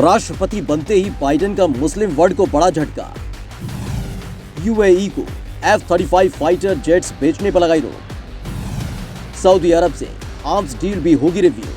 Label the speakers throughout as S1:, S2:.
S1: राष्ट्रपति बनते ही बाइडेन का मुस्लिम वर्ल्ड को बड़ा झटका। यूएई को F-35 फाइटर जेट्स बेचने पर लगाई रोक। सऊदी अरब से आर्म्स डील भी होगी रिव्यू।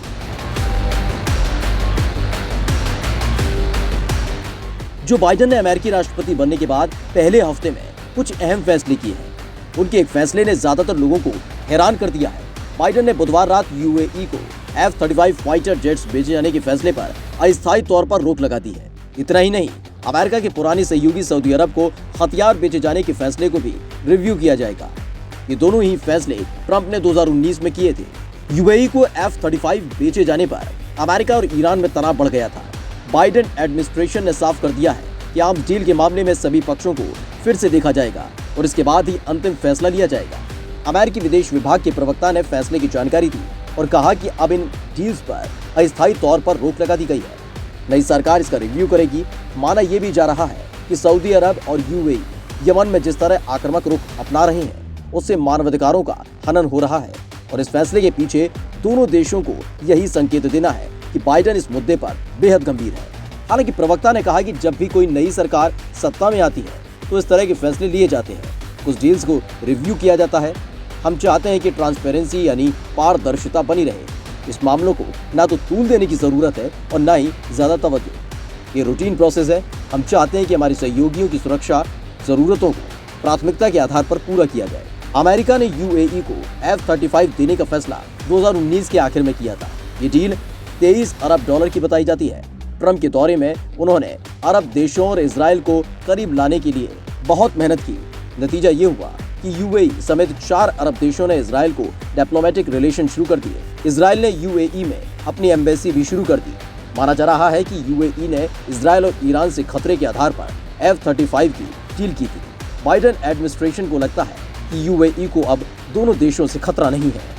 S1: जो बाइडेन ने अमेरिकी राष्ट्रपति बनने के बाद पहले हफ्ते में कुछ अहम फैसले किए हैं, उनके एक फैसले ने ज्यादातर लोगों को हैरान कर दिया है। बाइडेन ने बुधवार रात यूएई को F-35 फाइटर जेट्स बेचे जाने के फैसले पर अस्थायी तौर पर रोक लगा दी है। इतना ही नहीं, अमेरिका के पुराने सहयोगी सऊदी अरब को हथियार बेचे जाने के फैसले को भी रिव्यू किया जाएगा। ये दोनों ही फैसले ट्रंप ने 2019 में किए थे। यूएई को F-35 बेचे जाने पर अमेरिका और ईरान में तनाव बढ़ गया था। बाइडेन एडमिनिस्ट्रेशन ने साफ कर दिया है कि आर्म्स डील के मामले में सभी पक्षों को फिर से देखा जाएगा और इसके बाद ही अंतिम फैसला लिया जाएगा। अमेरिकी विदेश विभाग के प्रवक्ता ने फैसले की जानकारी दी और कहा कि अब इन डील्स पर अस्थायी तौर पर रोक लगा दी गई है। नई सरकार इसका रिव्यू करेगी। माना यह भी जा रहा है कि सऊदी अरब और यूएई यमन में जिस तरह आक्रामक रुख अपना रहे हैं, उससे मानवाधिकारों का हनन हो रहा है और इस फैसले के पीछे दोनों देशों को यही संकेत देना है कि बाइडेन इस मुद्दे पर बेहद गंभीर है। हालांकि प्रवक्ता ने कहा कि जब भी कोई नई सरकार सत्ता में आती है तो इस तरह के फैसले लिए जाते हैं, कुछ डील्स को रिव्यू किया जाता है। हम चाहते हैं कि ट्रांसपेरेंसी यानी पारदर्शिता बनी रहे। इस मामलों को ना तो तूल देने की जरूरत है और ना ही ज्यादा तवज्जो। ये रूटीन प्रोसेस है। हम चाहते हैं कि हमारे सहयोगियों की सुरक्षा जरूरतों को प्राथमिकता के आधार पर पूरा किया जाए। अमेरिका ने यूएई को F-35 देने का फैसला 2019 के आखिर में किया था। ये डील 23 अरब डॉलर की बताई जाती है। ट्रंप के दौरे में उन्होंने अरब देशों और इजराइल को करीब लाने के लिए बहुत मेहनत की। नतीजा ये हुआ कि यूएई समेत 4 अरब देशों ने इजराइल को डिप्लोमेटिक रिलेशन शुरू कर दिए। इजराइल ने यूएई में अपनी एम्बेसी भी शुरू कर दी। माना जा रहा है कि यूएई ने इजराइल और ईरान से खतरे के आधार पर F-35 की डील की थी। बाइडेन एडमिनिस्ट्रेशन को लगता है कि यूएई को अब दोनों देशों से खतरा नहीं है।